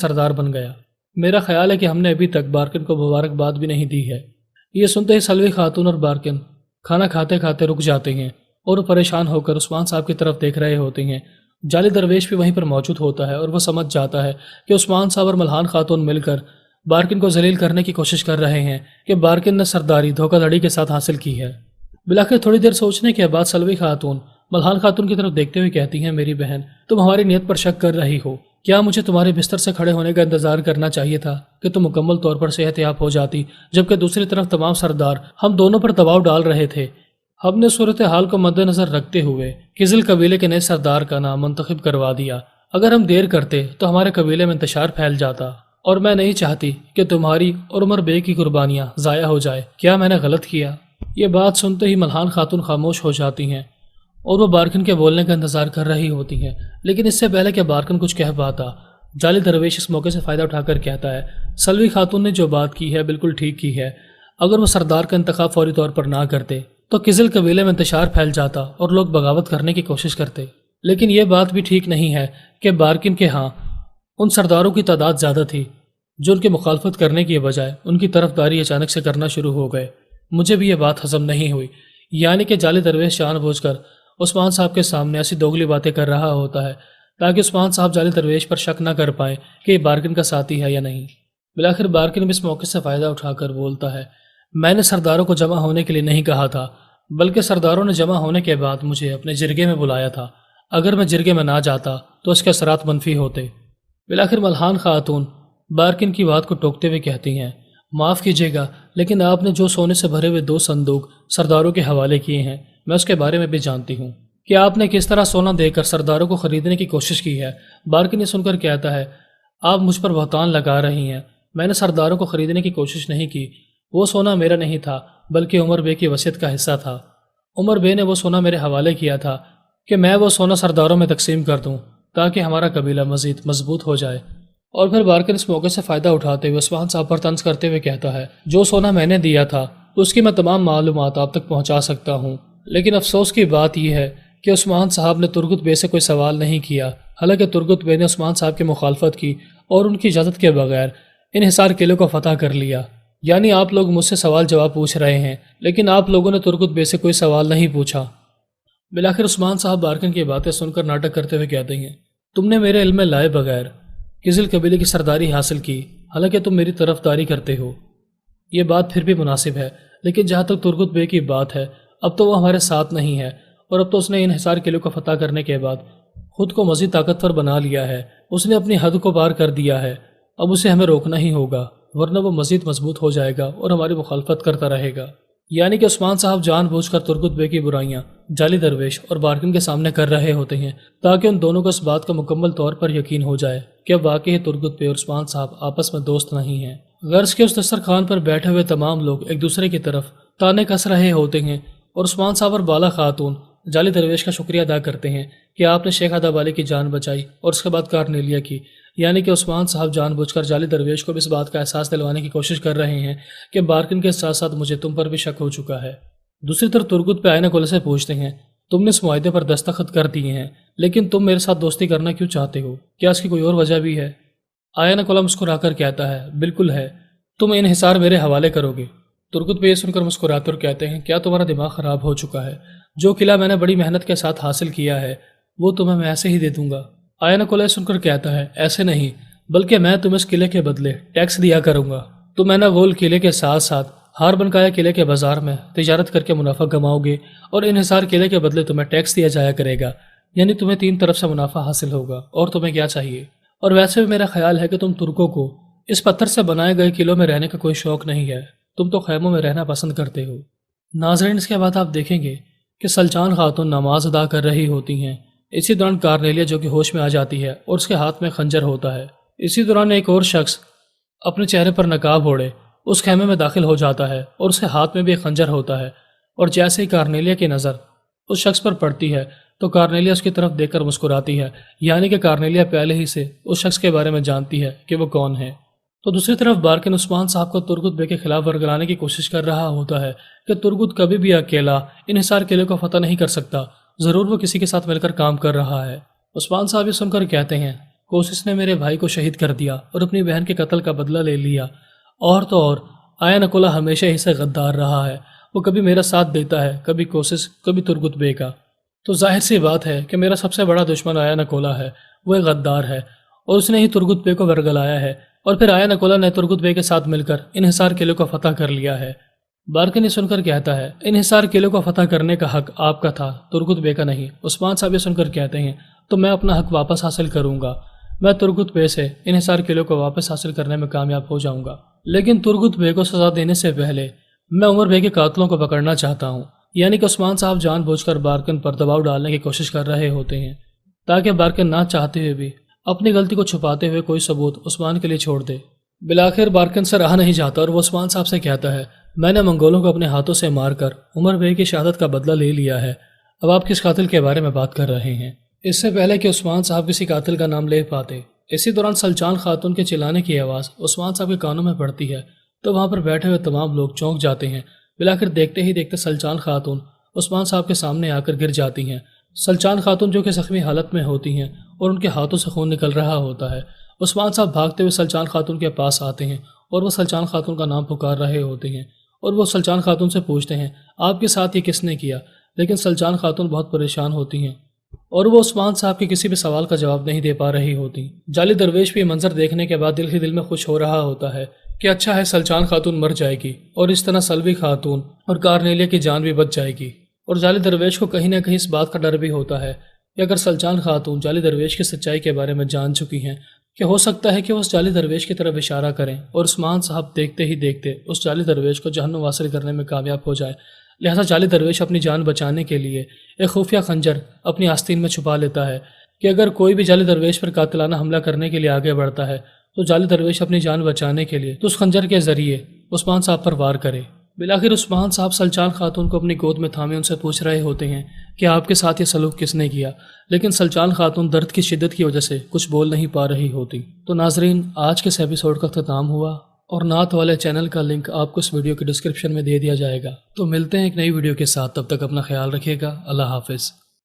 سردار بن گیا۔ میرا خیال ہے کہ ہم نے ابھی تک بارکن کو مبارکباد بھی نہیں دی ہے۔ یہ سنتے ہی سلوی خاتون اور بارکن کھانا کھاتے کھاتے رک جاتے ہیں اور وہ پریشان ہو کر عثمان صاحب کی طرف دیکھ رہے ہوتے ہیں۔ جعلی درویش بھی وہیں پر موجود ہوتا ہے اور وہ سمجھ جاتا ہے کہ عثمان صاحب اور ملحان خاتون مل کر بارکن کو ذلیل کرنے کی کوشش کر رہے ہیں کہ بارکن نے سرداری دھوکہ دھڑی کے ساتھ حاصل کی ہے۔ بلاخر تھوڑی دیر سوچنے کے بعد سلوی خاتون ملحان خاتون کی طرف دیکھتے ہوئے کہتی ہیں، میری بہن، تم ہماری نیت پر شک کر رہی ہو۔ کیا مجھے تمہارے بستر سے کھڑے ہونے کا انتظار کرنا چاہیے تھا کہ تم مکمل طور پر صحت یاب ہو جاتی، جبکہ دوسری طرف تمام سردار ہم دونوں پر دباؤ ڈال رہے تھے۔ ہم نے صورتحال کو مد نظر رکھتے ہوئے قزل قبیلے کے نئے سردار کا نام منتخب کروا دیا۔ اگر ہم دیر کرتے تو ہمارے قبیلے میں انتشار پھیل جاتا، اور میں نہیں چاہتی کہ تمہاری اور عمر بے کی قربانیاں ضائع ہو جائے۔ کیا میں نے غلط کیا؟ یہ بات سنتے ہی ملحان خاتون خاموش ہو جاتی ہیں اور وہ بارکن کے بولنے کا انتظار کر رہی ہوتی ہیں، لیکن اس سے پہلے کہ بارکن کچھ کہہ پاتا، جعلی درویش اس موقع سے فائدہ اٹھا کر کہتا ہے، سلوی خاتون نے جو بات کی ہے بالکل ٹھیک کی ہے۔ اگر وہ سردار کا انتخاب فوری طور پر نہ کرتے تو قزل قبیلے میں انتشار پھیل جاتا اور لوگ بغاوت کرنے کی کوشش کرتے۔ لیکن یہ بات بھی ٹھیک نہیں ہے کہ بارکن کے ہاں ان سرداروں کی تعداد زیادہ تھی جو ان کی مخالفت کرنے کی بجائے ان کی طرفداری اچانک سے کرنا شروع ہو گئے۔ مجھے بھی یہ بات ہضم نہیں ہوئی، یعنی کہ جعلی درویش جان بوجھ کر عثمان صاحب کے سامنے ایسی دوگلی باتیں کر رہا ہوتا ہے تاکہ عثمان صاحب جعلی درویش پر شک نہ کر پائیں کہ یہ بارکن کا ساتھی ہے یا نہیں۔ بلاخر بارکن بھی اس موقع سے فائدہ اٹھا کر بولتا ہے، میں نے سرداروں کو جمع ہونے کے لیے نہیں کہا تھا، بلکہ سرداروں نے جمع ہونے کے بعد مجھے اپنے جرگے میں بلایا تھا۔ اگر میں جرگے میں نہ جاتا تو اس کے اثرات منفی ہوتے۔ بلاخر ملحان خاتون بارکن کی بات کو ٹوکتے ہوئے کہتی ہیں، معاف کیجیے گا، لیکن آپ نے جو سونے سے بھرے ہوئے 2 صندوق سرداروں کے حوالے کیے ہیں، میں اس کے بارے میں بھی جانتی ہوں کہ آپ نے کس طرح سونا دے کر سرداروں کو خریدنے کی کوشش کی ہے۔ بارکن یہ سن کر کہتا ہے، آپ مجھ پر بہتان لگا رہی ہیں، میں نے سرداروں کو خریدنے کی کوشش نہیں کی۔ وہ سونا میرا نہیں تھا بلکہ عمر بے کی وصیت کا حصہ تھا۔ عمر بے نے وہ سونا میرے حوالے کیا تھا کہ میں وہ سونا سرداروں میں تقسیم کر دوں تاکہ ہمارا قبیلہ مزید مضبوط ہو جائے۔ اور پھر بارکن اس موقع سے فائدہ اٹھاتے ہوئے عثمان صاحب پر طنز کرتے ہوئے کہتا ہے، جو سونا میں نے دیا تھا اس کی میں تمام معلومات آپ تک پہنچا سکتا ہوں، لیکن افسوس کی بات یہ ہے کہ عثمان صاحب نے ترگت بے سے کوئی سوال نہیں کیا، حالانکہ ترگت بے نے عثمان صاحب کی مخالفت کی اور ان کی اجازت کے بغیر انحصار قلعے کو فتح کر لیا۔ یعنی آپ لوگ مجھ سے سوال جواب پوچھ رہے ہیں، لیکن آپ لوگوں نے ترگت بے سے کوئی سوال نہیں پوچھا۔ بلاخر عثمان صاحب بارکن کی باتیں سن کر ناٹک کرتے ہوئے کہتے ہیں، تم نے میرے علم میں لائے بغیر قزل قبیلے کی سرداری حاصل کی، حالانکہ تم میری طرفداری کرتے ہو۔ یہ بات پھر بھی مناسب ہے، لیکن جہاں تک ترگت بے کی بات ہے، اب تو وہ ہمارے ساتھ نہیں ہے، اور اب تو اس نے انحصار قلعے کو فتح کرنے کے بعد خود کو مزید طاقتور بنا لیا ہے۔ اس نے اپنی حد کو پار کر دیا ہے، اب اسے ہمیں روکنا ہی ہوگا، ورنہ وہ مزید مضبوط ہو جائے گا اور ہماری مخالفت کرتا رہے گا۔ یعنی کہ عثمان صاحب جان بوجھ کر ترگت بے کی برائیاں جعلی درویش اور بارکن کے سامنے کر رہے ہوتے ہیں تاکہ ان دونوں کو اس بات کا مکمل طور پر یقین ہو جائے کہ اب واقعی ترگت بے اور عثمان صاحب آپس میں دوست نہیں ہیں۔ غرض کے اس دسترخوان پر بیٹھے ہوئے تمام لوگ ایک دوسرے کی طرف تانے کس رہے ہوتے ہیں اور عثمان صاحب اور بالا خاتون جعلی درویش کا شکریہ ادا کرتے ہیں کہ آپ نے شیخ آداب والی کی جان بچائی اور اس کے بعد کارنیلیہ کی۔ یعنی کہ عثمان صاحب جان بوجھ کر جعلی درویش کو بھی اس بات کا احساس دلوانے کی کوشش کر رہے ہیں کہ بارکن کے ساتھ ساتھ مجھے تم پر بھی شک ہو چکا ہے۔ دوسری طرف ترگت پہ آئینہ کلہ سے پوچھتے ہیں، تم نے اس معاہدے پر دستخط کر دیے ہیں، لیکن تم میرے ساتھ دوستی کرنا کیوں چاہتے ہو؟ کیا اس کی کوئی اور وجہ بھی ہے؟ آئینہ کلہ مسکرا کر کہتا ہے، بالکل ہے، تم انحصار میرے حوالے کرو گے۔ ترگت پہ یہ سن کر مسکراتے اور کہتے ہیں، کیا تمہارا دماغ خراب ہو چکا ہے؟ جو قلعہ میں نے بڑی محنت کے ساتھ حاصل کیا ہے وہ تمہیں میں ایسے ہی دے دوں گا۔ آئینہ کلہ سن کر کہتا ہے، ایسے نہیں، بلکہ میں تمہیں اس قلعے کے بدلے ٹیکس دیا کروں گا۔ تم اینا گول قلعے کے ساتھ ساتھ ہار بنکایا قلعے کے بازار میں تجارت کر کے منافع کماؤ گے اور انحصار قلعے کے بدلے تمہیں ٹیکس دیا جایا کرے گا، یعنی تمہیں 3 طرف سے منافع حاصل ہوگا، اور تمہیں کیا چاہیے؟ اور ویسے بھی میرا خیال ہے کہ تم ترکوں کو اس پتھر سے بنائے گئے قلعوں میں رہنے کا کوئی شوق نہیں ہے، تم تو خیموں میں رہنا پسند کرتے ہو۔ ناظرین، اس کے بعد آپ دیکھیں گے کہ سلجان خاتون نماز ادا کر رہی ہوتی ہیں۔ اسی دوران کارنیلیہ جو کہ ہوش میں آ جاتی ہے اور اس کے ہاتھ میں خنجر ہوتا ہے۔ اسی دوران ایک اور شخص اپنے چہرے پر نقاب اوڑھے اس خیمے میں داخل ہو جاتا ہے اور اس کے ہاتھ میں بھی ایک خنجر ہوتا ہے، اور جیسے ہی کارنیلیہ کی نظر اس شخص پر پڑتی ہے تو کارنیلیہ اس کی طرف دیکھ کر مسکراتی ہے، یعنی کہ کارنیلیہ پہلے ہی سے اس شخص کے بارے میں جانتی ہے کہ وہ کون ہے۔ تو دوسری طرف بارکن عثمان صاحب کو ترگت بے کے خلاف ورگلانے کی کوشش کر رہا ہوتا ہے کہ ترگت کبھی بھی اکیلا انحصار قلعے کو فتح نہیں کر سکتا، ضرور وہ کسی کے ساتھ مل کر کام کر رہا ہے۔ عثمان صاحب یہ سن کر کہتے ہیں، کوشش نے میرے بھائی کو شہید کر دیا اور اپنی بہن کے قتل کا بدلہ لے لیا۔ اور تو اور آیا نکولا ہمیشہ ہی سے غدار رہا ہے، وہ کبھی میرا ساتھ دیتا ہے، کبھی کوشش، کبھی ترگت بے کا۔ تو ظاہر سی بات ہے کہ میرا سب سے بڑا دشمن آیا نکولا ہے، وہ ایک غدار ہے اور اس نے ہی ترگت بے کو ورگلایا ہے، اور پھر آیا نکولا نے ترگت بے کے ساتھ مل کر انحصار قلعے کو فتح کر لیا ہے۔ بارکن یہ سن کر کہتا ہے، انحصار قلعے کو فتح کرنے کا حق آپ کا تھا، ترگت بے کا نہیں۔ عثمان صاحب یہ سن کر کہتے ہیں، تو میں اپنا حق واپس حاصل کروں گا، میں ترگت بے سے انحصار قلعے کو واپس حاصل کرنے میں کامیاب ہو جاؤں گا، لیکن ترگت بے کو سزا دینے سے پہلے میں عمر بے کے قاتلوں کو پکڑنا چاہتا ہوں۔ یعنی کہ عثمان صاحب جان بوجھ کر بارکن پر دباؤ ڈالنے کی کوشش کر رہے ہوتے ہیں تاکہ بارکن نہ چاہتے ہوئے بھی اپنی غلطی کو چھپاتے ہوئے کوئی ثبوت عثمان کے لیے چھوڑ دے۔ بالآخر بارکن سے رہا نہیں جاتا اور وہ عثمان صاحب سے کہتا ہے، میں نے منگولوں کو اپنے ہاتھوں سے مار کر عمر بے کی شہادت کا بدلہ لے لیا ہے، اب آپ کس قاتل کے بارے میں بات کر رہے ہیں؟ اس سے پہلے کہ عثمان صاحب کسی قاتل کا نام لے پاتے، اسی دوران سلچان خاتون کے چلانے کی آواز عثمان صاحب کے کانوں میں پڑتی ہے تو وہاں پر بیٹھے ہوئے تمام لوگ چونک جاتے ہیں۔ بالآخر دیکھتے ہی دیکھتے سلچان خاتون عثمان صاحب کے سامنے آ کر گر جاتی ہیں۔ سلچان خاتون جو کہ زخمی حالت میں ہوتی ہیں اور ان کے ہاتھوں سے خون نکل رہا ہوتا ہے، عثمان صاحب بھاگتے ہوئے سلچان خاتون کے پاس آتے ہیں اور وہ سلچان خاتون کا نام پکار رہے ہوتے ہیں اور وہ سلچان خاتون سے پوچھتے ہیں، آپ کے ساتھ یہ کس نے کیا؟ لیکن سلچان خاتون بہت پریشان ہوتی ہیں اور وہ عثمان صاحب کے کسی بھی سوال کا جواب نہیں دے پا رہی ہوتی۔ جعلی درویش بھی یہ منظر دیکھنے کے بعد دل ہی دل میں خوش ہو رہا ہوتا ہے کہ اچھا ہے سلچان خاتون مر جائے گی اور اس طرح سلوی خاتون اور کارنیلیا کی جان بھی بچ جائے گی۔ اور جعلی درویش کو کہیں نہ کہیں اس بات کا ڈر بھی ہوتا ہے کہ اگر سلچان خاتون جعلی درویش کی سچائی کے بارے میں جان چکی ہیں کہ ہو سکتا ہے کہ وہ اس جعلی درویش کی طرف اشارہ کریں اور عثمان صاحب دیکھتے ہی دیکھتے اس جعلی درویش کو جہنم حاصل کرنے میں کامیاب ہو جائے۔ لہٰذا جعلی درویش اپنی جان بچانے کے لیے ایک خفیہ خنجر اپنی آستین میں چھپا لیتا ہے کہ اگر کوئی بھی جعلی درویش پر قاتلانہ حملہ کرنے کے لیے آگے بڑھتا ہے تو جعلی درویش اپنی جان بچانے کے لیے تو اس خنجر کے ذریعے عثمان صاحب پر وار کرے۔ بالآخر عثمان صاحب سلچان خاتون کو اپنی گود میں تھامے ان سے پوچھ رہے ہوتے ہیں کہ آپ کے ساتھ یہ سلوک کس نے کیا، لیکن سلچان خاتون درد کی شدت کی وجہ سے کچھ بول نہیں پا رہی ہوتی۔ تو ناظرین، آج کے اس ایپیسوڈ کا اختتام ہوا اور نعت والے چینل کا لنک آپ کو اس ویڈیو کے ڈسکرپشن میں دے دیا جائے گا۔ تو ملتے ہیں ایک نئی ویڈیو کے ساتھ، تب تک اپنا خیال رکھیے گا۔ اللہ حافظ۔